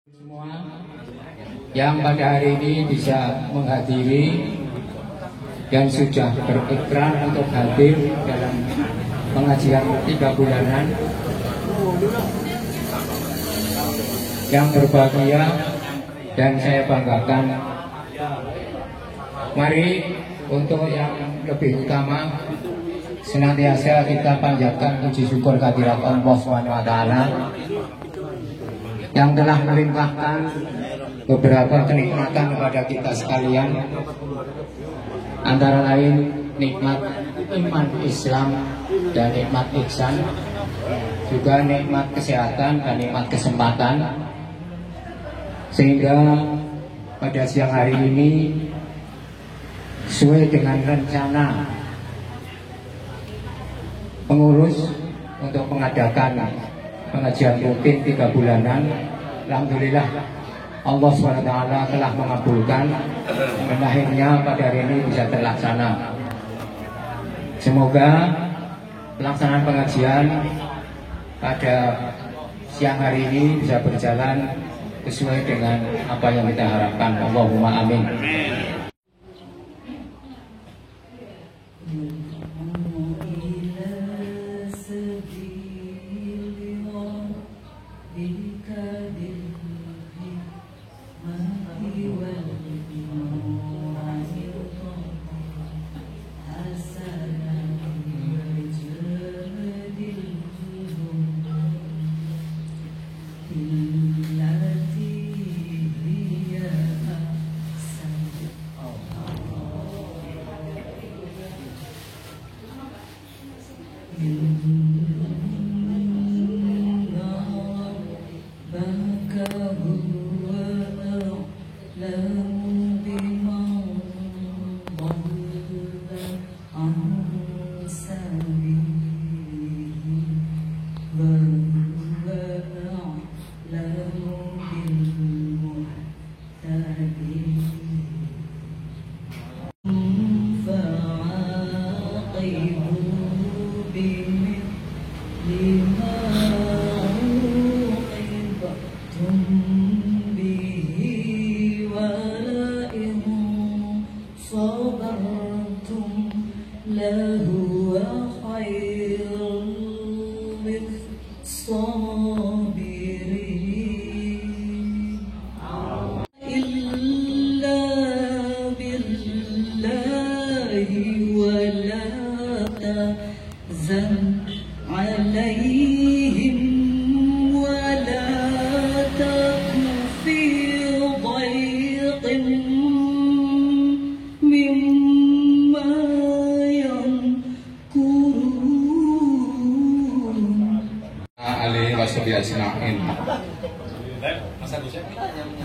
Semua yang pada hari ini bisa menghadiri dan sudah berikrar untuk hadir dalam pengajian 3 bulanan, yang berbahagia dan saya banggakan. Mari untuk yang lebih utama senantiasa kita panjatkan puji syukur kehadirat Allah SWT yang telah melimpahkan beberapa kenikmatan kepada kita sekalian, antara lain nikmat iman Islam dan nikmat ihsan, juga nikmat kesehatan dan nikmat kesempatan, sehingga pada siang hari ini sesuai dengan rencana pengurus untuk mengadakan pengajian rutin 3 bulanan. Alhamdulillah Allah SWT telah mengabulkan dan akhirnya pada hari ini bisa terlaksana. Semoga pelaksanaan pengajian pada siang hari ini bisa berjalan sesuai dengan apa yang kita harapkan. Allahumma amin.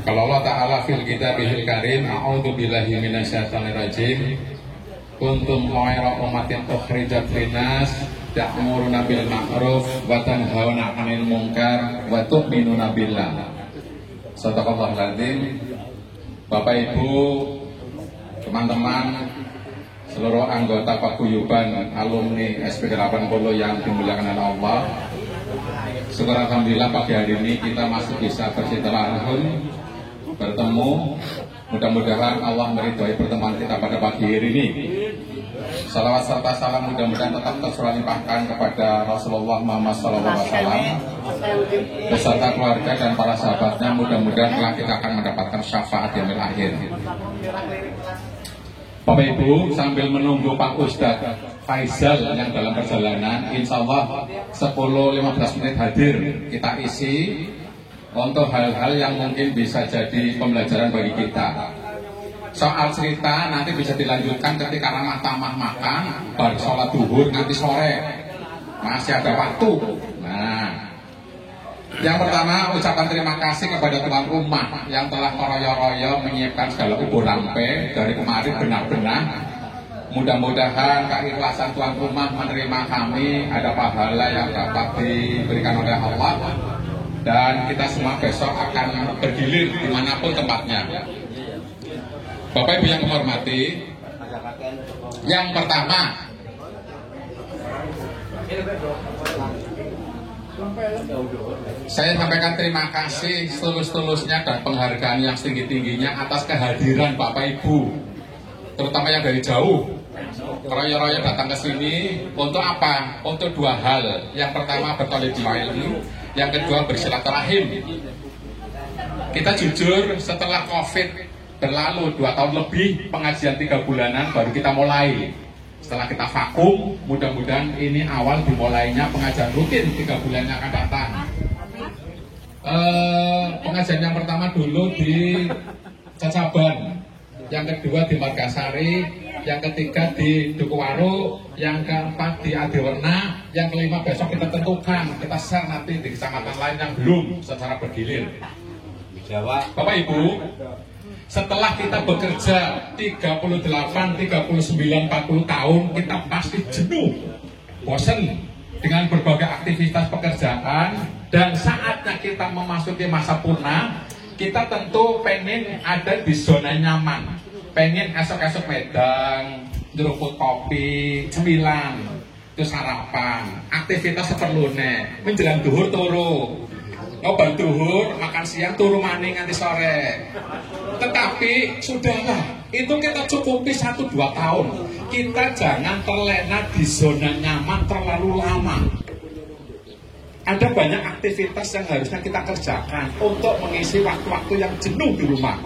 Kalau Allah Ta'ala fil kitabihil karim, a'udzu billahi minasyaitonir rajim, kuntum khayra ummatin ukhrijat linnas ta'muruna bil ma'ruf wa tanhauna 'anil munkar wa tu'minuna billah. Shadaqallahul adzim. Bapak Ibu, teman-teman, seluruh anggota paguyuban alumni SP 80 yang dimuliakan oleh Allah, syukur alhamdulillah pagi hari ini kita masih bisa bersilaturahim, bertemu. Mudah-mudahan Allah meridhai pertemuan kita pada pagi hari ini. Salawat serta salam mudah-mudahan tetap tercurahkan kepada Rasulullah Muhammad SAW beserta keluarga dan para sahabatnya. Mudah-mudahan kelak kita akan mendapatkan syafaat yaumil akhir. Bapak Ibu, sambil menunggu Pak Ustadz Faisal yang dalam perjalanan, insya Allah 10-15 menit hadir, kita isi untuk hal-hal yang mungkin bisa jadi pembelajaran bagi kita. Soal cerita nanti bisa dilanjutkan ketika ramah tamah makan, baru sholat duhur nanti sore, masih ada waktu. Nah, yang pertama ucapan terima kasih kepada tuan rumah yang telah royo-royo menyiapkan segala ubur rampe dari kemarin benar-benar. Mudah-mudahan keikhlasan tuan rumah menerima kami ada pahala yang dapat diberikan oleh Allah, dan kita semua besok akan bergilir dimanapun tempatnya. Bapak Ibu yang kami hormati, yang pertama Saya sampaikan terima kasih setulus-tulusnya dan penghargaan yang setinggi-tingginya atas kehadiran Bapak Ibu, terutama yang dari jauh. Royo-royo datang ke sini untuk apa? Untuk dua hal. Yang pertama bertolak ilmu, yang kedua bersilaturahim. Kita jujur, setelah COVID berlalu 2 tahun lebih, pengajian 3 bulanan baru kita mulai. Setelah kita vakum, mudah-mudahan ini awal dimulainya pengajian rutin 3 bulan yang akan datang. Pengajian yang pertama dulu di Cacaban, yang kedua di Margasari, yang ketiga di Dukuwaru, yang keempat di Adiwerna, yang kelima besok kita tentukan, kita share nanti di kecamatan lain yang belum secara bergilir. Bapak Ibu, setelah kita bekerja 38, 39, 40 tahun, kita pasti jenuh, bosan dengan berbagai aktivitas pekerjaan, dan saatnya kita memasuki masa purna, kita tentu pengen ada di zona nyaman, pengen esok-esok medang, nyeruput kopi, cemilan, itu sarapan, aktivitas seperlunya, menjelang duhur turu. Obat duhur, makan siang, turu maning nanti sore. Tetapi sudahlah, itu kita cukupi 1-2 tahun. Kita jangan terlena di zona nyaman terlalu lama. Ada banyak aktivitas yang harusnya kita kerjakan untuk mengisi waktu-waktu yang jenuh di rumah.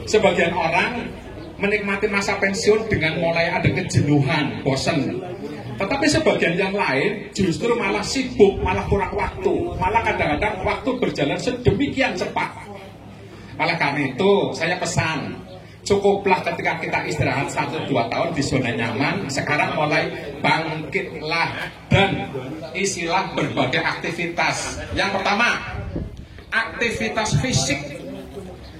Sebagian orang menikmati masa pensiun dengan mulai ada kejenuhan, bosan. Tetapi sebagian yang lain justru malah sibuk, malah kurang waktu, malah kadang-kadang waktu berjalan sedemikian cepat. Oleh karena itu, saya pesan, cukuplah ketika kita istirahat 1-2 tahun di zona nyaman, sekarang mulai bangkitlah dan isilah berbagai aktivitas. Yang pertama, aktivitas fisik.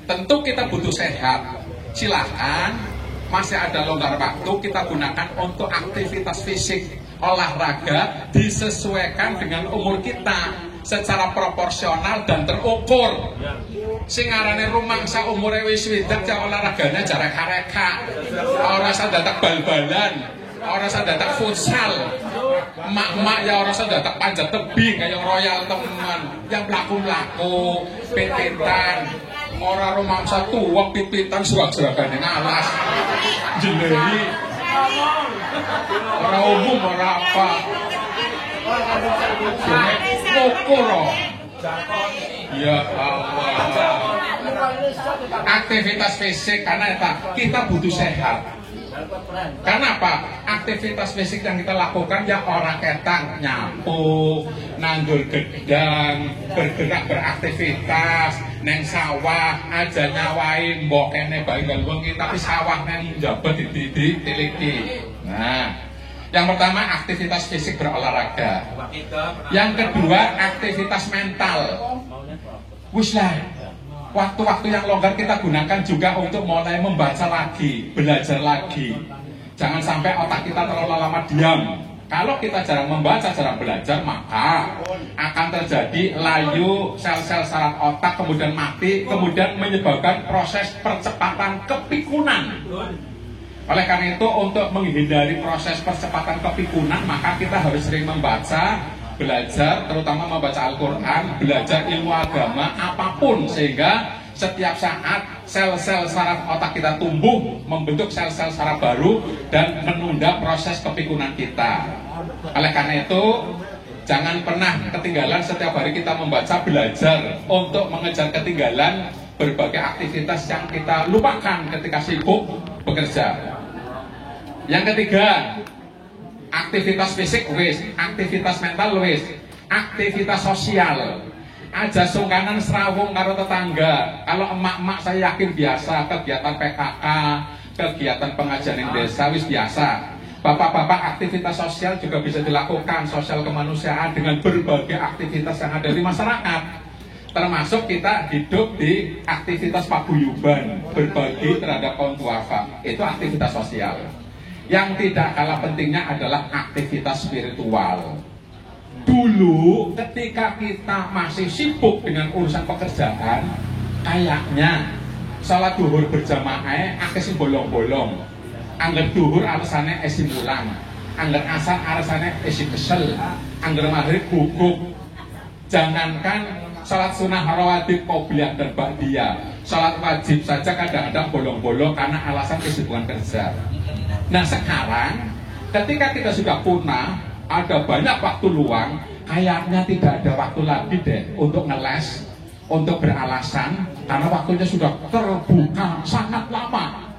Tentu kita butuh sehat, silahkan. Masih ada longgar waktu, kita gunakan untuk aktivitas fisik, olahraga disesuaikan dengan umur kita secara proporsional dan terukur. Sing arane rumangsa umure wis swidak ya olahragane jarek-areka. Ora usah dadak bal-balan, ora usah dadak futsal. Emak-emak ya ora usah dadak panjat tebing kayak royal teman, yang mlaku-mlaku, pit-pitan. Ora rumangsa tuwek pit-pitan surak-surakane ngalas. Jeneri. Ora umum ora apa. Kokoro. Ya Allah. Aktivitas fisik karena kita butuh sehat. Karena apa? Aktivitas fisik yang kita lakukan ya orang ketang nyapu, nandur gedang, bergerak beraktivitas, neng sawah aja nyawai mbok kene bae wengi tapi sawah neng njabat ditiliki. Nah, yang pertama aktivitas fisik berolahraga. Yang kedua aktivitas mental. Wis lah. Waktu-waktu yang longgar kita gunakan juga untuk mulai membaca lagi, belajar lagi. Jangan sampai otak kita terlalu lama diam. Kalau kita jarang membaca, jarang belajar, maka akan terjadi layu sel-sel saraf otak, kemudian mati, kemudian menyebabkan proses percepatan kepikunan. Oleh karena itu, untuk menghindari proses percepatan kepikunan, maka kita harus sering membaca, belajar, terutama membaca Al-Quran, belajar ilmu agama, apapun, sehingga setiap saat sel-sel saraf otak kita tumbuh, membentuk sel-sel saraf baru, dan menunda proses kepikunan kita. Oleh karena itu, jangan pernah ketinggalan setiap hari kita membaca, belajar, untuk mengejar ketinggalan berbagai aktivitas yang kita lupakan ketika sibuk bekerja. Yang ketiga, aktivitas fisik wis, aktivitas mental wis, aktivitas sosial. Aja sungkanan serawung karo tetangga. Kalau emak-emak saya yakin biasa, kegiatan PKK, kegiatan pengajian yang desa wis biasa. Bapak-bapak aktivitas sosial juga bisa dilakukan, sosial kemanusiaan dengan berbagai aktivitas yang ada di masyarakat. Termasuk kita hidup di aktivitas paguyuban, berbagi terhadap kaum duafa. Itu aktivitas sosial. Yang tidak kalah pentingnya adalah aktivitas spiritual. Dulu ketika kita masih sibuk dengan urusan pekerjaan, kayaknya salat duhur berjamaah akeh sing bolong-bolong. Angger duhur alasannya esi mulang, angger asar alasannya esi kesel, angger maghrib guguk. Jangankan salat sunnah rawatib qobliyah dan ba'diyah, salat wajib saja kadang-kadang bolong-bolong karena alasan kesibukan kerja. Nah sekarang ketika kita sudah punah, ada banyak waktu luang, kayaknya tidak ada waktu lagi deh untuk ngeles, untuk beralasan, karena waktunya sudah terbuka sangat lama.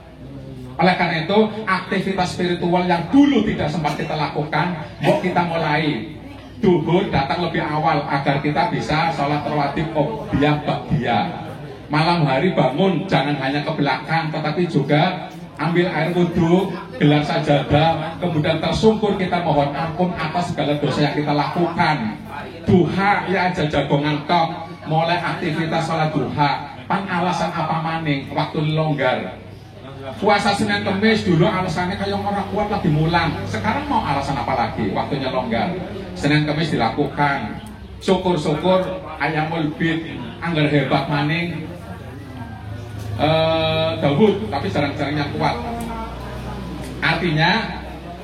Oleh karena itu, aktivitas spiritual yang dulu tidak sempat kita lakukan, mau kita mulai. Duhur datang lebih awal agar kita bisa sholat rawatib qobliyah ba'diyah. Malam hari bangun jangan hanya ke belakang, tetapi juga ambil air wudhu, gelar sajadah, kemudian tersungkur kita mohon ampun atas segala dosa yang kita lakukan. Duha ya aja jagongan tok, mulai aktivitas sholat duha. Pan alasan apa maning waktu longgar. Puasa Senin Kemis dulu alasannya kayak orang kuat lagi mulang. Sekarang mau alasan apa lagi? Waktunya longgar. Senin Kemis dilakukan. Syukur-syukur ayamul bid anggar hebat maning Daud, tapi jarang-jarangnya kuat. Artinya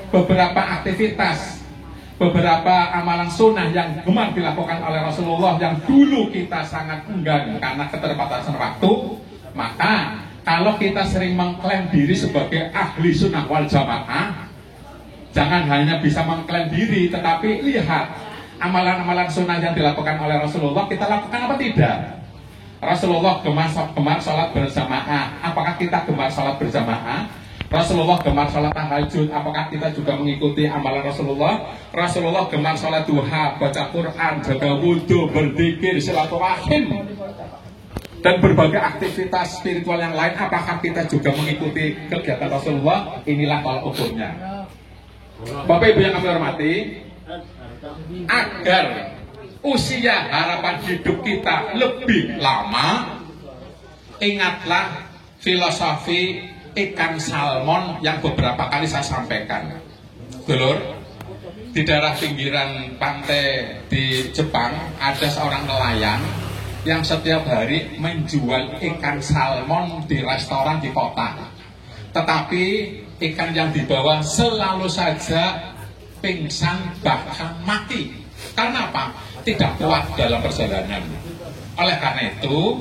beberapa aktivitas, beberapa amalan sunnah yang gemar dilakukan oleh Rasulullah yang dulu kita sangat enggan karena keterbatasan waktu, maka kalau kita sering mengklaim diri sebagai ahli sunnah wal jamaah, jangan hanya bisa mengklaim diri, tetapi lihat amalan-amalan sunnah yang dilakukan oleh Rasulullah, kita lakukan apa tidak? Rasulullah gemar sholat berjamaah, apakah kita gemar sholat berjamaah? Rasulullah gemar sholat tahajud, apakah kita juga mengikuti amalan Rasulullah? Rasulullah gemar sholat duha, baca Quran, jaga wudhu, berzikir, silaturahim, dan berbagai aktivitas spiritual yang lain, apakah kita juga mengikuti kegiatan Rasulullah? Inilah tolak ukurnya. Bapak Ibu yang kami hormati, agar usia harapan hidup kita lebih lama, ingatlah filosofi ikan salmon yang beberapa kali saya sampaikan. Dulur, di daerah pinggiran pantai di Jepang ada seorang nelayan yang setiap hari menjual ikan salmon di restoran di kota. Tetapi ikan yang dibawa selalu saja pingsan bahkan mati. Karena apa? Tidak kuat dalam perjalanan. Oleh karena itu,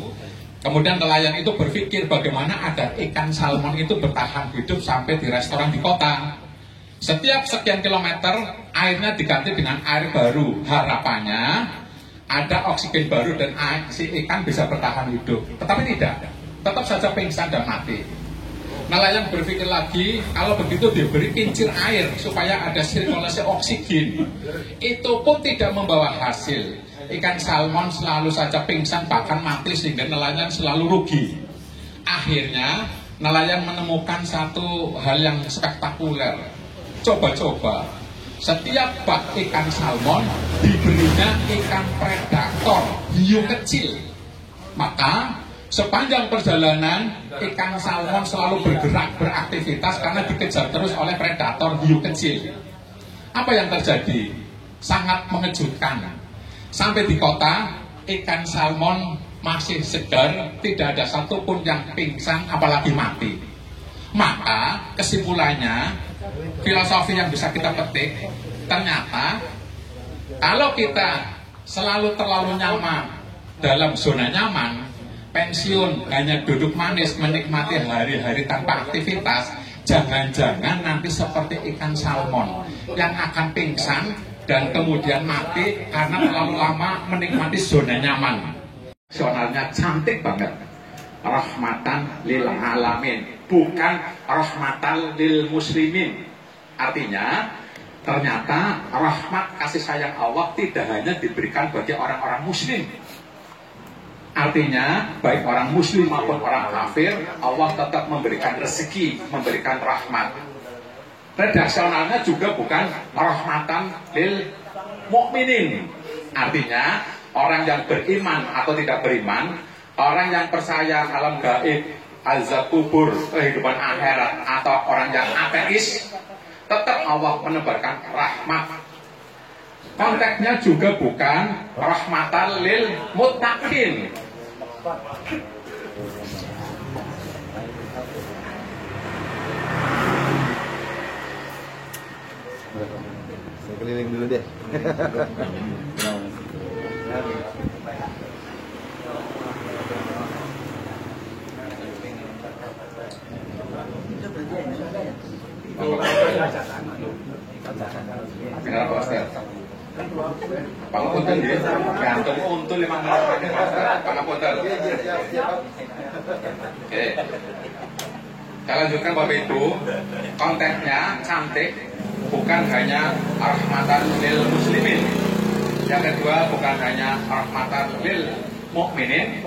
kemudian nelayan itu berpikir bagaimana agar ikan salmon itu bertahan hidup sampai di restoran di kota. Setiap sekian kilometer airnya diganti dengan air baru. Harapannya ada oksigen baru dan si ikan bisa bertahan hidup. Tetapi tidak, tetap saja pingsan dan mati. Nelayan berpikir lagi, kalau begitu diberi kincir air supaya ada sirkulasi oksigen. Itu pun tidak membawa hasil. Ikan salmon selalu saja pingsan bahkan mati sehingga nelayan selalu rugi. Akhirnya nelayan menemukan satu hal yang spektakuler. Coba-coba setiap bak ikan salmon diberinya ikan predator hiu kecil. Maka sepanjang perjalanan ikan salmon selalu bergerak, beraktivitas karena dikejar terus oleh predator hiu kecil. Apa yang terjadi? Sangat mengejutkan. Sampai di kota, ikan salmon masih segar, tidak ada satupun yang pingsan apalagi mati. Maka kesimpulannya, filosofi yang bisa kita petik, ternyata kalau kita selalu terlalu nyaman dalam zona nyaman, pensiun hanya duduk manis menikmati hari-hari tanpa aktivitas, jangan-jangan nanti seperti ikan salmon yang akan pingsan dan kemudian mati karena terlalu lama menikmati zona nyaman. Zonalnya cantik banget, rahmatan lil alamin, bukan rahmatan lil muslimin. Artinya ternyata rahmat kasih sayang Allah tidak hanya diberikan bagi orang-orang muslim. Artinya baik orang muslim maupun orang kafir, Allah tetap memberikan rezeki, memberikan rahmat. Redaksionalnya juga bukan rahmatan lil mukminin. Artinya orang yang beriman atau tidak beriman, orang yang percaya alam gaib, azab kubur, kehidupan akhirat, atau orang yang ateis, tetap Allah menebarkan rahmat. Konteksnya juga bukan rahmatan lil muttaqin. Saya keliling dulu deh. Kenapa Ustaz? Pangapunten nggih. Gantung untu 5 menit pangapunten. Oke. Saya lanjutkan Bapak Ibu. Konteksnya cantik bukan hanya rahmatan lil muslimin. Yang kedua bukan hanya rahmatan lil mukminin,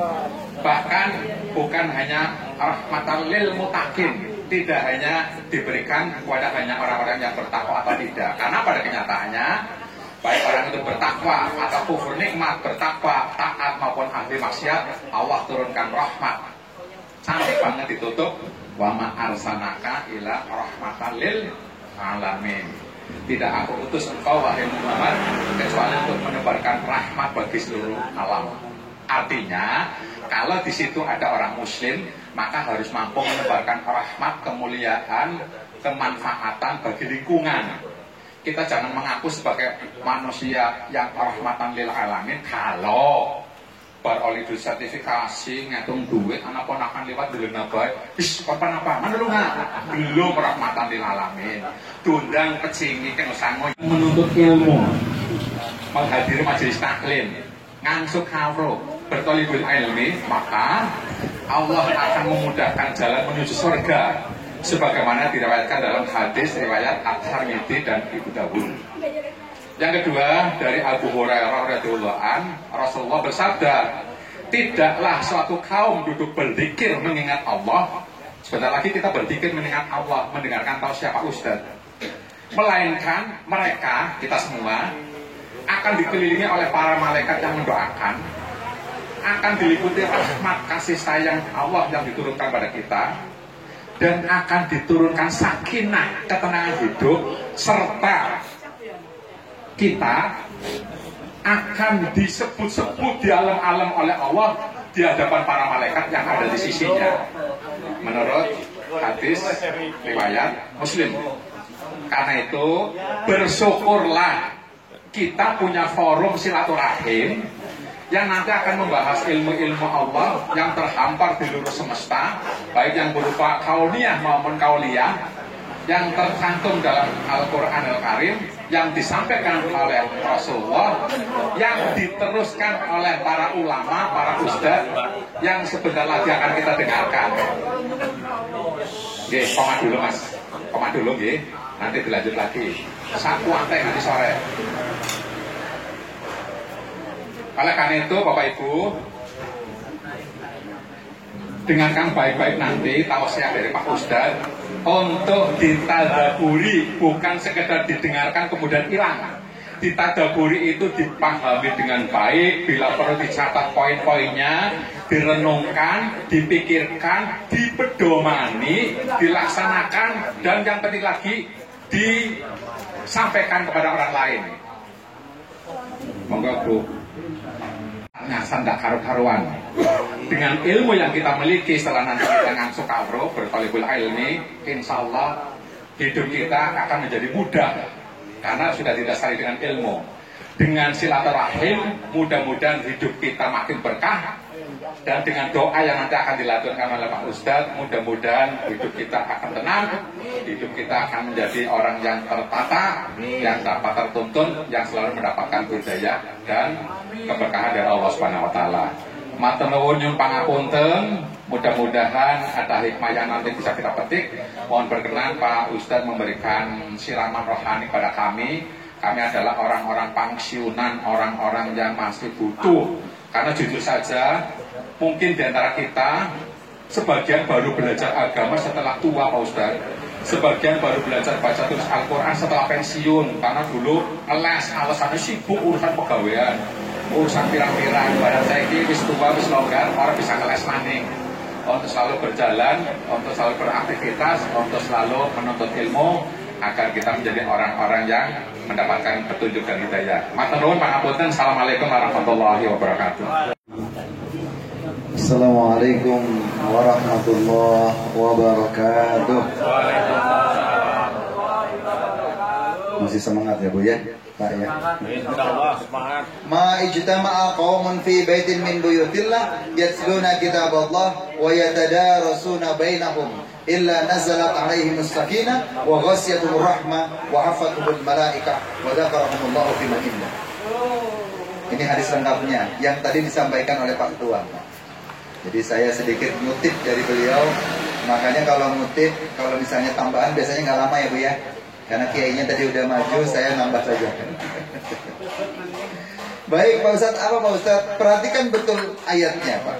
bahkan bukan hanya rahmatan lil mutakin. Tidak hanya diberikan kepada hanya orang-orang yang bertakwa atau tidak. Karena pada kenyataannya baik orang itu bertakwa atau kufur nikmat, bertakwa, taat maupun ahli maksiat, Allah turunkan rahmat. Cantik banget ditutup, wa ma arsalnaka ila rahmatan lil alamin. Tidak aku utus engkau wahai Muhammad kecuali untuk menebarkan rahmat bagi seluruh alam. Artinya, kalau di situ ada orang muslim, maka harus mampu menebarkan rahmat, kemuliaan, kemanfaatan bagi lingkungan. Kita jangan mengaku sebagai manusia yang rahmatan lil alamin kalau beroleh sertifikasi, ngitung duit, anak ponakan lewat dulu nabai, apa-apa, mana lu nggak? Belum rahmatan lil alamin. Tundang pecingi kengosango menuntut ilmu, menghadiri majelis taklim, ngangsuk hafro, bertolibul ilmi, maka Allah akan memudahkan jalan menuju surga sebagaimana diriwayatkan dalam hadis riwayat At-Tirmidzi dan Ibnu Dawud. Yang kedua dari Abu Hurairah radhiyallahu anhu, Rasulullah bersabda, tidaklah suatu kaum duduk berzikir mengingat Allah. Sebentar lagi kita berzikir mengingat Allah, mendengarkan tausiah Pak Ustaz. Melainkan mereka, kita semua akan dikelilingi oleh para malaikat yang mendoakan, akan diliputi rahmat kasih sayang Allah yang diturunkan pada kita, dan akan diturunkan sakinah, ketenangan hidup, serta kita akan disebut-sebut di alam-alam oleh Allah di hadapan para malaikat yang ada di sisinya. Menurut hadis riwayat Muslim. Karena itu bersyukurlah kita punya forum silaturahim yang nanti akan membahas ilmu-ilmu Allah yang terhampar di seluruh semesta, baik yang berupa kauniyah maupun kauliyah, yang tercantum dalam Al-Quran Al-Karim, yang disampaikan oleh Rasulullah, yang diteruskan oleh para ulama, para ustadz, yang sebentar lagi akan kita dengarkan. Oke, koma dulu mas, koma dulu nggih, nanti dilanjut lagi. Saku antek nanti sore. Oleh karena itu Bapak Ibu, dengarkan baik-baik nanti tausiah dari Pak Ustadz untuk ditadaburi, bukan sekedar didengarkan kemudian hilang. Ditadaburi itu dipahami dengan baik, bila perlu dicatat poin-poinnya, direnungkan, dipikirkan, dipedomani, dilaksanakan, dan yang penting lagi disampaikan kepada orang lain. Monggo Bu. Ngasan tak karu-karuan. Dengan ilmu yang kita miliki setelah nanti kita ngangsuk kawro bertolibul ilmi, insya Allah hidup kita akan menjadi mudah karena sudah didasari dengan ilmu. Dengan silaturahim mudah-mudahan hidup kita makin berkah, dan dengan doa yang nanti akan dilaturkan oleh Pak Ustadz, mudah-mudahan hidup kita akan tenang, hidup kita akan menjadi orang yang tertata, yang dapat tertuntun, yang selalu mendapatkan hidayah dan keberkahan dari Allah Subhanahu wa taala. Matur nuwun nyuwun pangapunten, mudah-mudahan ada hikmah yang nanti bisa kita petik. Mohon berkenan Pak Ustadz memberikan siraman rohani pada kami. Kami adalah orang-orang pensiunan, orang-orang yang masih butuh. Karena jujur saja, mungkin di antara kita sebagian baru belajar agama setelah tua Pak Ustadz, sebagian baru belajar baca tulis Al-Quran setelah pensiun, karena dulu les, alasannya sibuk urusan pegawaian, urusan pirang-pirang. Pada saya ini wis tua, wis longgar, orang bisa ngeles maning. Untuk selalu berjalan, untuk selalu beraktivitas, untuk selalu menuntut ilmu, agar kita menjadi orang-orang yang mendapatkan petunjuk dan hidayah. Matur nuwun pangapunten. Assalamualaikum warahmatullahi wabarakatuh. Assalamualaikum warahmatullahi wabarakatuh. Masih semangat ya Bu ya, Pak ya. Insyaallah semangat. Ma ijtama'a qaumun fi baitin min buyutillah yatluna kitaballah wa yatadarasuna bainahum illa nazalat alaihimus sakinah wa ghasyiyatuhur rahmah wa hafatuhul malaikah wa dzakarahumullahu fi man indah. Ini hadis lengkapnya yang tadi disampaikan oleh Pak Ketua. Jadi saya sedikit ngutip dari beliau. Makanya kalau ngutip, kalau misalnya tambahan biasanya nggak lama ya Bu ya. Karena kiainya tadi udah maju, saya nambah saja. Baik Pak Ustadz, apa Pak Ustadz? Perhatikan betul ayatnya Pak.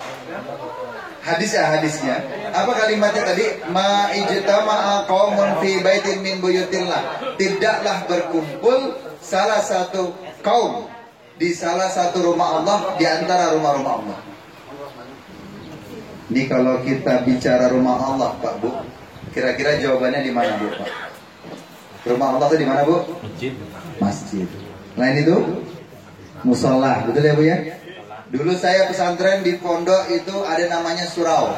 Hadisnya. Apa kalimatnya tadi? Ma ijtama'a qaumun fi baitin min buyutillah. Tidaklah berkumpul salah satu kaum di salah satu rumah Allah di antara rumah-rumah Allah. Ini kalau kita bicara rumah Allah Pak Bu, kira-kira jawabannya di mana Bu Pak? Rumah Allah itu di mana Bu? Masjid. Lain itu musola, betul ya Bu ya? Dulu saya pesantren di pondok itu ada namanya surau.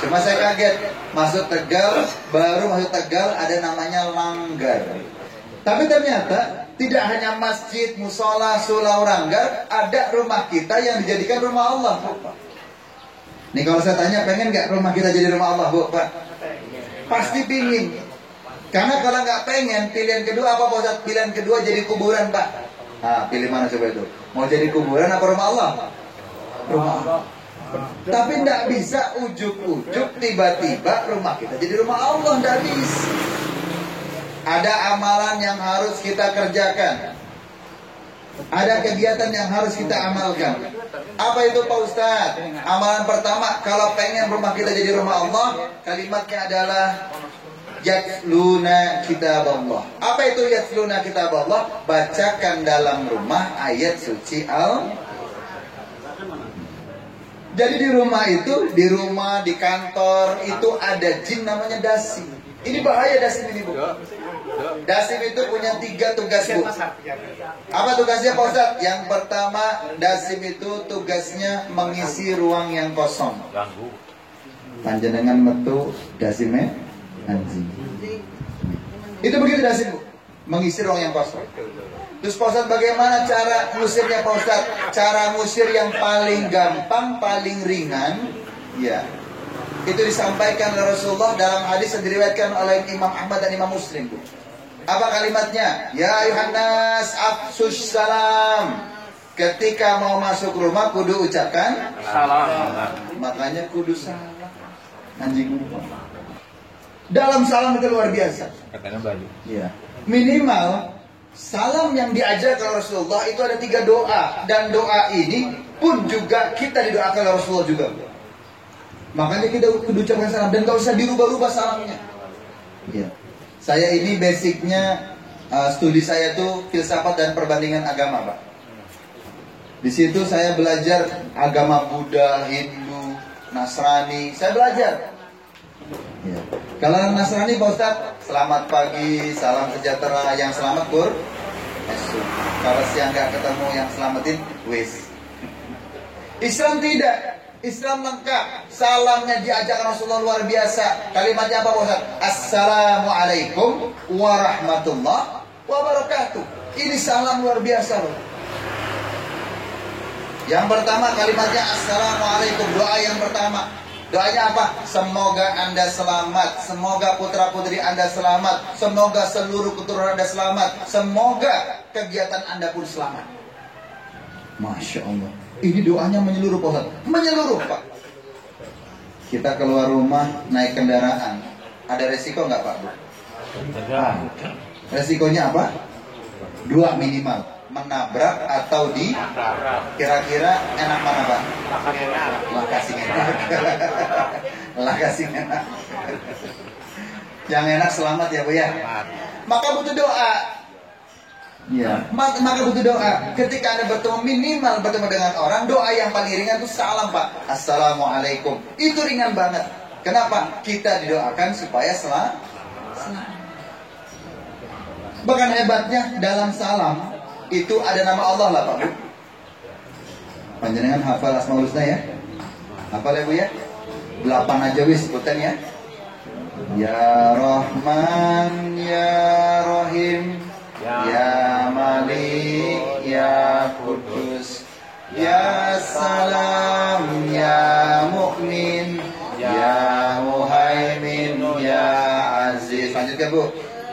Cuma saya kaget, masuk Tegal, baru masuk Tegal ada namanya langgar. Tapi ternyata tidak hanya masjid, musola, surau, langgar, ada rumah kita yang dijadikan rumah Allah Bu. Nih kalau saya tanya, pengen nggak rumah kita jadi rumah Allah Bu Pak? Pasti pingin. Karena kalau nggak pengen, pilihan kedua apa Pak Ustadz? Pilihan kedua jadi kuburan Pak. Nah, pilih mana coba itu? Mau jadi kuburan apa rumah Allah? Rumah Allah. Tapi nggak bisa ujuk-ujuk tiba-tiba rumah kita jadi rumah Allah, nggak bisa. Ada amalan yang harus kita kerjakan. Ada kegiatan yang harus kita amalkan. Apa itu Pak Ustadz? Amalan pertama, kalau pengen rumah kita jadi rumah Allah, kalimatnya adalah yatluna kitaballah. Apa itu yatluna kitaballah? Bacakan dalam rumah ayat suci Jadi di rumah itu, di rumah, di kantor itu ada jin namanya dasim. Ini bahaya dasim ini Bu. Dasim itu punya 3 tugas Bu. Apa tugasnya Pak Ustadz? Yang pertama, dasim itu tugasnya mengisi ruang yang kosong. Panjenengan metu dasimnya anjing. Itu begitu dasim Bu, mengisi ruang yang kosong. Terus Pak Ustadz, bagaimana cara ngusirnya Pak Ustadz? Cara ngusir yang paling gampang, paling ringan, ya, itu disampaikan oleh Rasulullah dalam hadis yang diriwayatkan oleh Imam Ahmad dan Imam Muslim Bu. Apa kalimatnya? Ya ayuhan nas afsus salam. Ketika mau masuk rumah kudu ucapkan salam. Makanya kudu salam. Anjing. Dalam salam itu luar biasa. Katanya baju. Ya. Minimal salam yang diajarkan Rasulullah itu ada 3 doa, dan doa ini pun juga kita didoakan oleh Rasulullah juga. Makanya kita kudu ucapkan salam dan gak usah dirubah-rubah salamnya. Ya. Saya ini basicnya studi saya tuh filsafat dan perbandingan agama Pak. Di situ saya belajar agama Buddha, Hindu, Nasrani. Saya belajar. Ya. Kalau Nasrani Pak Ustadz, selamat pagi, salam sejahtera, yang selamat Pur. Kalau siang nggak ketemu yang selamatin, wis. Islam tidak. Islam lengkap. Salamnya diajarkan Rasulullah luar biasa. Kalimatnya apa Pak Ustadz? Assalamualaikum warahmatullahi wabarakatuh. Ini salam luar biasa loh. Yang pertama kalimatnya Assalamualaikum. Doa yang pertama. Doanya apa? Semoga Anda selamat. Semoga putra-putri Anda selamat. Semoga seluruh keturunan Anda selamat. Semoga kegiatan Anda pun selamat. Masya Allah. Ini doanya menyeluruh Pak Ustadz. Menyeluruh Pak. Kita keluar rumah naik kendaraan. Ada resiko nggak Pak Bu? Resikonya apa? 2 minimal. Menabrak atau di kira-kira enak mana Pak? Lah kasih enak. Lah kasih enak. Yang enak selamat ya Bu ya. Maka butuh doa. Ya. Maka butuh doa. Ketika Anda bertemu, minimal bertemu dengan orang, doa yang paling ringan itu salam Pak. Assalamualaikum. Itu ringan banget. Kenapa? Kita didoakan supaya selamat. Bahkan hebatnya dalam salam itu ada nama Allah lah Pak Bu. Panjenengan hafal Asmaul Husna ya? Hafal ya Bu ya? 8 aja wis sebutan ya. Ya Rahman Ya Rahim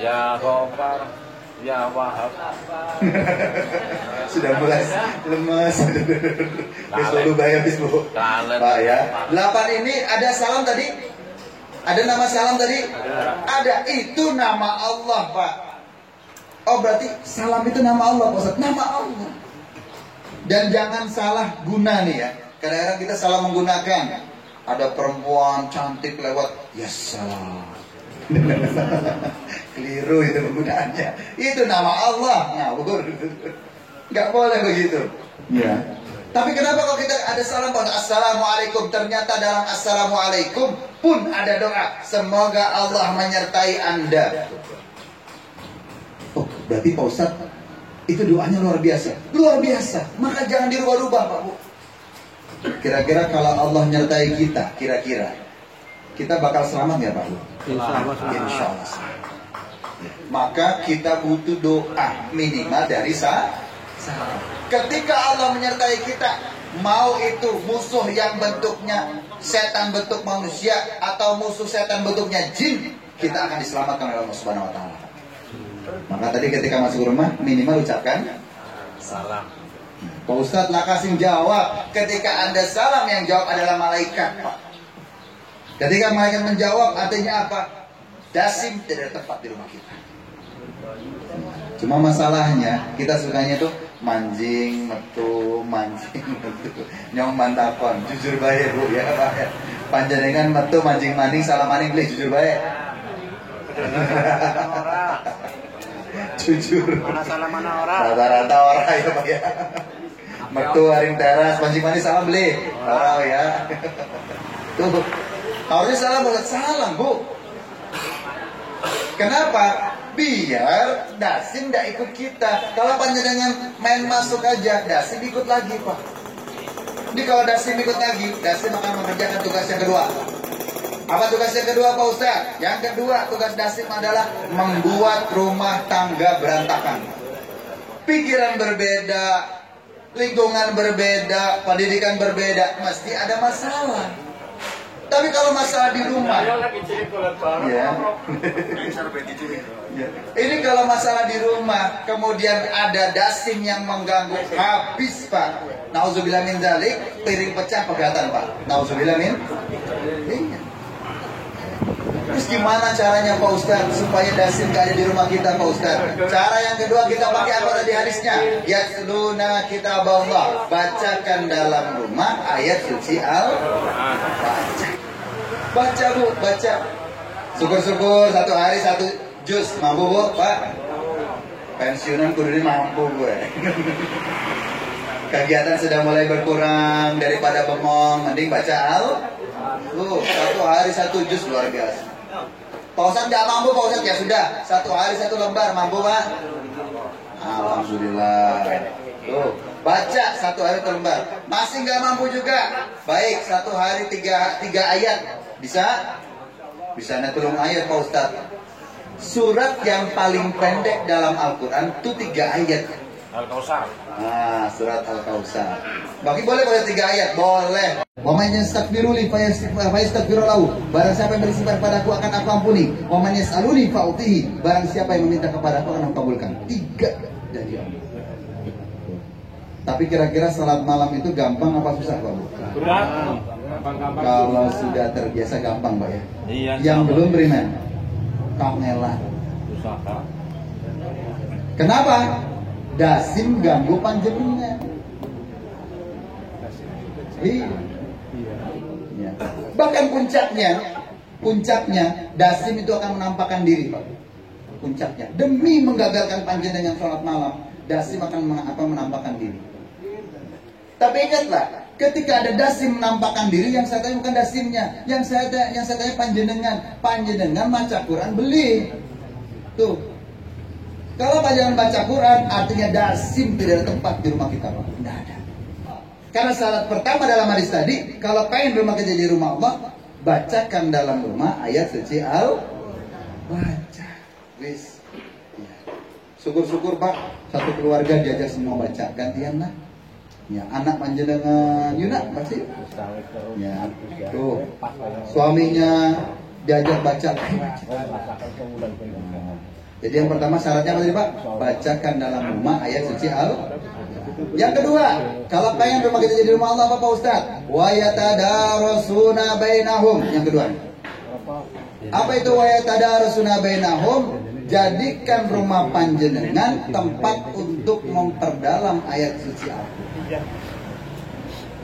Ya Gofar, ya Wahab. Sudah mulai lemes. Bis dulu bayar bis bu. Pak ya. 8 ini ada salam tadi? Ada nama salam tadi? Ada. Itu nama Allah Pak. Oh berarti salam itu nama Allah Pak Ustaz. Nama Allah. Dan jangan salah guna nih ya. Kadang-kadang kita salah menggunakan. Ada perempuan cantik lewat, ya salam. Keliru itu penggunaannya. Itu nama Allah. Ngawur. Nggak boleh begitu. Ya. Tapi kenapa kalau kita ada salam pada assalamualaikum, ternyata dalam assalamualaikum pun ada doa, semoga Allah menyertai Anda. Oh, berarti Pak Ustadz itu doanya luar biasa. Luar biasa. Maka jangan dirubah-rubah Pak Bu. Kira-kira kalau Allah nyertai kita, kira-kira kita bakal selamat ya Pak Bu? Insya Allah. Maka kita butuh doa minimal dari salam. Ketika Allah menyertai kita, mau itu musuh yang bentuknya setan bentuk manusia atau musuh setan bentuknya jin, kita akan diselamatkan oleh Allah Subhanahu wa taala. Maka tadi ketika masuk rumah minimal ucapkan salam. Pak Ustadz Lakasim jawab, ketika Anda salam yang jawab adalah malaikat Pak. Ketika malaikat menjawab artinya apa? Dasim tidak ada tempat di rumah kita. Cuma masalahnya kita sukanya tuh manjing, metu, nyong mantapon. Jujur baik Bu ya Pak. Panjenengan metu manjing maning salam maning beli jujur baik. Jujur. Mana salah mana orang? Rata-rata orang ya Pak ya. Metu haring teras manjing maning salam beli. Orang ya. Tuh. Harusnya salam buat salam Bu. Kenapa? Biar Dasim tidak ikut kita. Kalau panjenengan main masuk aja, Dasim ikut lagi Pak. Jadi kalau Dasim ikut lagi, Dasim akan mengerjakan tugas yang kedua. Apa tugas yang kedua Pak Ustaz? Yang kedua tugas Dasim adalah membuat rumah tangga berantakan. Pikiran berbeda, lingkungan berbeda, pendidikan berbeda, mesti ada masalah. Tapi kalau masalah di rumah, ya. Ini kalau masalah di rumah, kemudian ada Dasim yang mengganggu, habis Pak. Nauzubillah min dzalik, piring pecah pegatan Pak. Nauzubillah min. Terus gimana caranya Pak Ustaz supaya Dasim gak ada di rumah kita Pak Ustaz? Cara yang kedua kita pakai apa tadi hadisnya? Yatluna kitab Allah, bacakan dalam rumah ayat suci Baca Bu, baca. Syukur-syukur satu hari satu juz mampu Bu, Pak. Pensiunan kudu mampu gue. Kegiatan sudah mulai berkurang, daripada bengong, mending baca satu hari satu juz luar biasa. Pak Ustadz tidak mampu Pak Ustadz, ya sudah, satu hari satu lembar mampu Pak. Alhamdulillah. Tuh, baca satu hari satu lembar. Masih nggak mampu juga, baik satu hari tiga ayat. Bisa? Bisa netulung ayat Pak Ustadz. Surat yang paling pendek dalam Al-Quran itu 3 ayat. Al-Kausar. Surat Al-Kausar. Bagi boleh pada 3 ayat? Boleh. Wa man yastaghfiru li fayastaghfiru lahu. Barang siapa yang beristighfar padaku akan aku ampuni. Wa man yas'aluni fa'utihi. Barang siapa yang meminta kepadaku akan aku kabulkan. 3 dari Allah. Tapi kira-kira salat malam itu gampang apa susah Pak Bu? Berat. Kalau sudah terbiasa gampang Pak ya. Iya. Yang belum beriman, kangelan. Susah Pak. Kenapa? Dasim ganggu panjenengan. Iya. Bahkan puncaknya Dasim itu akan menampakkan diri Pak. Puncaknya demi menggagalkan panjenengan sholat malam, Dasim akan menampakkan diri. Tapi ingatlah, ketika ada Dasim menampakkan diri, yang saya tanya bukan Dasimnya, yang saya tanya panjenengan baca Quran beli. Tuh. Kalau panjenengan baca Quran, artinya Dasim tidak ada tempat di rumah kita, Pak. Tidak ada. Karena syarat pertama dalam hadis tadi, kalau pengen rumah kita jadi rumah Allah, bacakan dalam rumah ayat suci baca. Wis. Syukur-syukur Pak, satu keluarga diajak semua baca, gantian lah. Ya, anak panjenengan Yuna baca. Ya, tuh. Suaminya diajak baca. Jadi yang pertama syaratnya apa tadi Pak? Bacakan dalam rumah ayat suci Al. Yang kedua, kalau pengen rumah kita jadi rumah Allah apa Pak Ustaz? Wa yatadarasuna bainahum. Yang kedua. Apa itu wa yatadarasuna bainahum? Jadikan rumah panjenengan tempat untuk memperdalam ayat suci Al.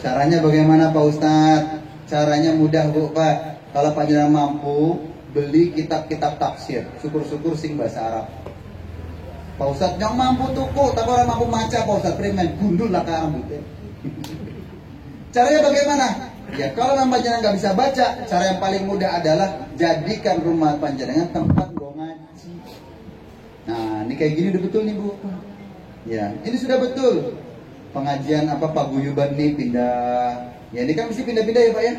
Caranya bagaimana Pak Ustaz? Caranya mudah Bu Pak. Kalau panjenengan mampu beli kitab-kitab tafsir, syukur-syukur sing bahasa Arab. Pak Ustadz yang mampu tuku, tapi orang mampu maca Pak Ustadz premen, gundul lah ke rambutnya. Caranya bagaimana? Ya kalau panjenengan nggak bisa baca, cara yang paling mudah adalah jadikan rumah panjenengan tempat ngaji. Nah, ini kayak gini udah betul nih Bu. Ya, ini sudah betul. Pengajian apa paguyuban nih pindah. Ya ini kan mesti pindah-pindah ya Pak ya.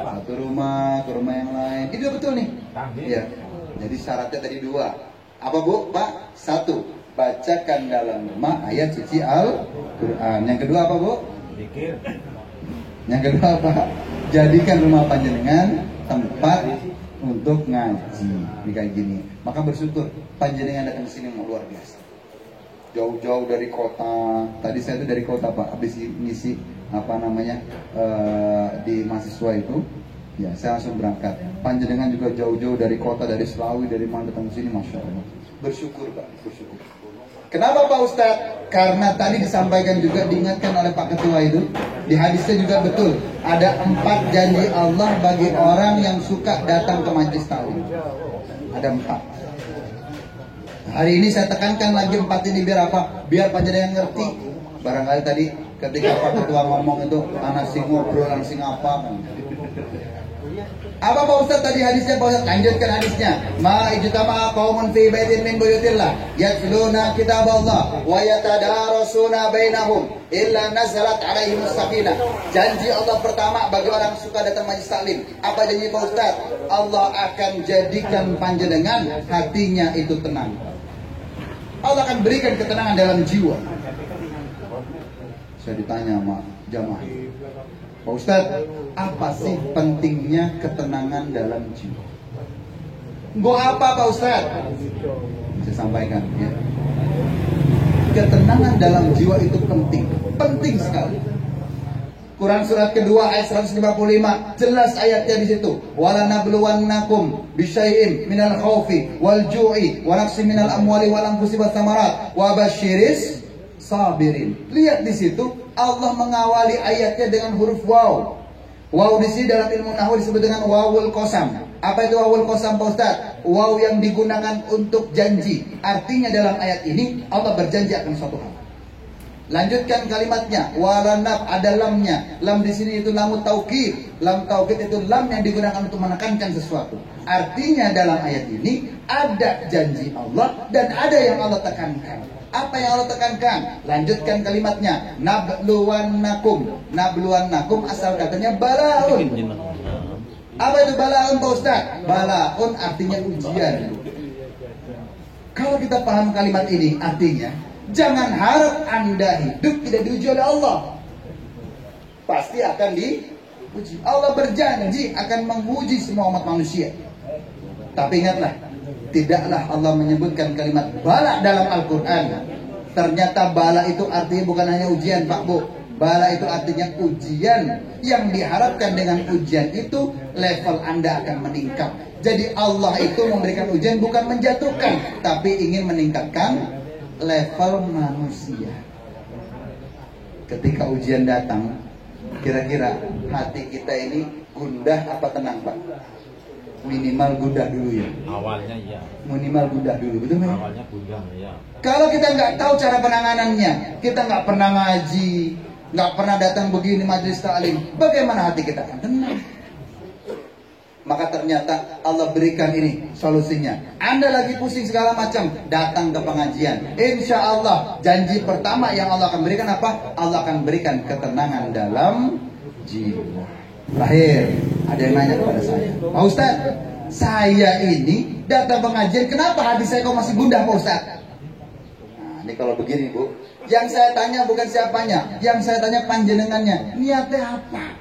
Satu rumah ke rumah yang lain. Itu udah betul nih. Ya. Jadi syaratnya tadi dua. Apa Bu? Pak? Satu, bacakan dalam rumah ayat suci Al-Quran. Yang kedua apa Bu? Yang kedua apa? Jadikan rumah panjenengan tempat untuk ngaji. Ini kayak gini. Maka bersyukur panjenengan datang ke sini luar biasa. Jauh-jauh dari kota. Tadi saya itu dari kota Pak. Habis ngisi apa namanya di mahasiswa itu. Ya, saya langsung berangkat. Panjenengan juga jauh-jauh dari kota, dari Selawi, dari mana datang ke sini, masya Allah. Bersyukur Pak, bersyukur. Kenapa Pak Ustadz? Karena tadi disampaikan juga, diingatkan oleh Pak Ketua itu, di hadisnya juga betul. Ada 4 janji Allah bagi orang yang suka datang ke majelis taklim. Ada 4. Hari ini saya tekankan lagi 4 ini biar apa? Biar panjenengan ngerti. Barangkali tadi ketika Pak Ketua ngomong itu, anak sing ngobrol, anak sing apa kan. Apa Pak Ustaz tadi hadisnya? Pak Ustaz lanjutkan hadisnya. Ma ijtama qaumun fi baitin min buyutillah yatluna kitaballah wa yatadarasuna bainahum illa nazalat alaihim sakinah. Janji Allah pertama bagi orang suka datang majelis taklim. Apa janji Pak Ustaz? Allah akan jadikan panjenengan hatinya itu tenang. Allah akan berikan ketenangan dalam jiwa. Saya ditanya sama jamaah, Pak Ustadz, apa sih pentingnya ketenangan dalam jiwa? Gua apa Pak Ustadz? Saya sampaikan ya. Ketenangan dalam jiwa itu penting, penting sekali. Quran surat kedua ayat 155 jelas ayatnya di situ. Wala nabluwannakum bisyai'in minal khaufi wal ju'i wa naqsin minal amwali wal anfusi was samarat wa basyiris sabirin. Lihat di situ Allah mengawali ayatnya dengan huruf waw. Waw di sini dalam ilmu nahwu disebut dengan wawul qasam. Apa itu wawul qasam Pak Ustaz? Waw yang digunakan untuk janji. Artinya dalam ayat ini Allah berjanji akan suatu hal. Lanjutkan kalimatnya. Walanab ada lamnya. Lam di sini itu lam taukid. Lam taukid itu lam yang digunakan untuk menekankan sesuatu. Artinya dalam ayat ini ada janji Allah dan ada yang Allah tekankan. Apa yang Allah tekankan? Lanjutkan kalimatnya. Nabluwannakum. Nabluwannakum asal katanya balaun. Apa itu balaun Pak Ustaz? Balaun artinya ujian. Kalau kita paham kalimat ini artinya, jangan harap Anda hidup tidak diuji oleh Allah. Pasti akan diuji. Allah berjanji akan menguji semua umat manusia. Tapi ingatlah, tidaklah Allah menyebutkan kalimat bala dalam Al-Quran. Ternyata bala itu artinya bukan hanya ujian Pak Bu. Bala itu artinya ujian. Yang diharapkan dengan ujian itu level Anda akan meningkat. Jadi Allah itu memberikan ujian bukan menjatuhkan, tapi ingin meningkatkan level manusia. Ketika ujian datang, kira-kira hati kita ini gundah apa tenang Pak? Minimal gundah dulu ya. Awalnya iya. Minimal gundah dulu, betul nggak? Awalnya gundah ya. Kalau kita nggak tahu cara penanganannya, kita nggak pernah ngaji, nggak pernah datang begini majelis taklim, bagaimana hati kita akan tenang? Maka ternyata Allah berikan ini solusinya. Anda lagi pusing segala macam, datang ke pengajian. Insya Allah janji pertama yang Allah akan berikan apa? Allah akan berikan ketenangan dalam jiwa. Terakhir, ada yang nanya kepada saya, Pak Ustaz, saya ini datang pengajian, kenapa hati saya kok masih gundah Pak Ustaz? Nah, ini kalau begini Bu, yang saya tanya bukan siapanya, yang saya tanya panjenengannya, niatnya apa?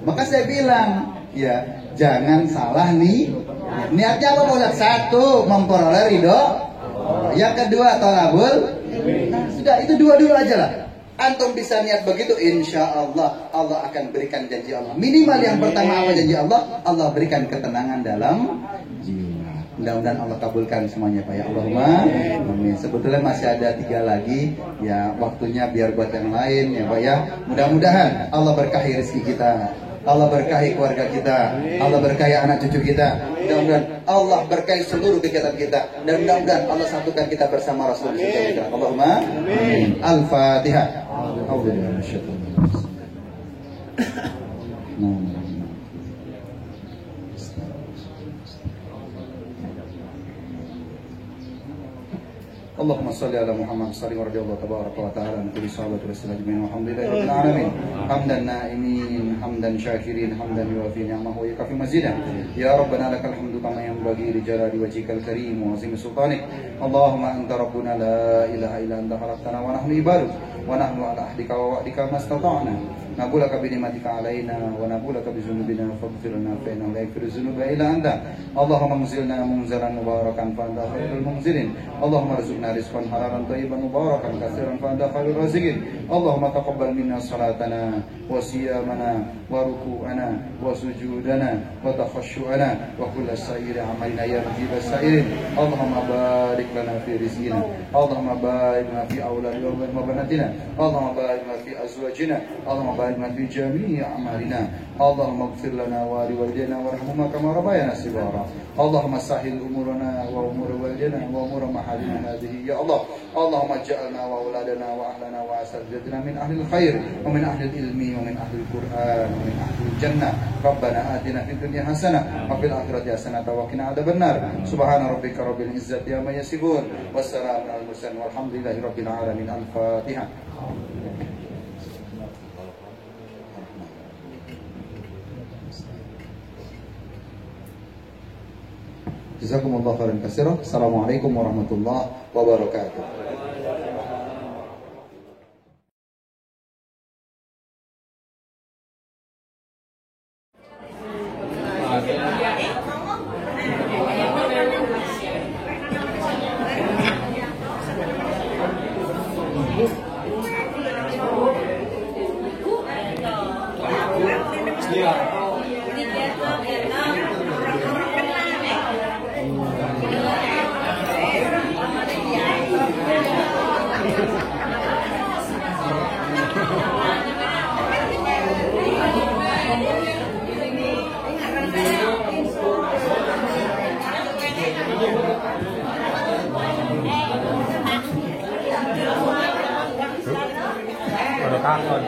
Maka saya bilang, ya jangan salah nih Niatnya apa Pak Ustaz? Satu, memperoleh ridho. Yang kedua, tolabul. Nah, sudah itu dua dulu aja lah. Antum bisa niat begitu, insya Allah Allah akan berikan janji Allah. Minimal yang pertama apa janji Allah? Allah berikan ketenangan dalam jiwa. Mudah-mudahan Allah kabulkan semuanya Pak ya. Allahumma amin. Sebetulnya masih ada 3 lagi ya, waktunya biar buat yang lain ya Pak ya. Mudah-mudahan Allah berkahi rezeki kita, Allah berkahi keluarga kita, Allah berkahi anak cucu kita. Mudah-mudahan Allah berkahi seluruh kegiatan kita, dan mudah-mudahan Allah satukan kita bersama Rasul kita. Allahumma amin. Al-Fatihah. Allahumma salli ala Muhammad salli wa radiyallahu tabaraka wa ta'ala an kulli sahabati rasulillah ajma'in walhamdulillahi rabbil alamin hamdan na'imin hamdan syakirin hamdan yuwafi ni'amahu wa yukafi mazidah ya rabbana lakal hamdu kama yanbaghi li jalali wajhikal karim wa azimi sultanik Allahumma anta rabbuna la ilaha illa anta khalaqtana wa nahnu ibaduk wa nahnu ala ahdika wa wa'dika mastata'na nabulaka bi ni'matika alaina wa nabulaka bi dzunubina faghfir lana fa innahu la yaghfiru dzunuba illa anta Allahumma munzilna munzalan mubarakan fa anta khairul munzilin Allahumma arzuqna rizqan halalan thayyiban mubarakan katsiran fa anta khairur raziqin Allahumma taqabbal minna salatana wa siyamana wa ruku'ana wa sujudana wa takhashshu'ana wa kull sa'iri amalina ya mujibas sa'irin Allahumma barik lana fi rizqina Allahumma barik lana fi auladina wa banatina Allahumma barik lana fi azwajina Allahumma barik lana fi jami'i a'malina Allahumma ighfir lana wa liwalidayna warhamhuma kama rabbayana shighara Allahumma sahhil umurana wa umur walidayna wa umur mahalina hadhihi ya Allah Allahumma ij'alna wa auladana wa ahlana wa asatidzatina min ahli khair wa min ahli ilmi wa min ahli Qur'an wa min ahli jannah Rabbana atina fid dunya hasanah wa fil akhirati hasanah wa qina adzabannar subhana rabbika rabbil izzati amma yasifun wassalamun alal mursalin walhamdulillahi rabbil alamin al-fatihah. Jazakumullah khairan katsiran. Assalamualaikum warahmatullahi wabarakatuh. Takon.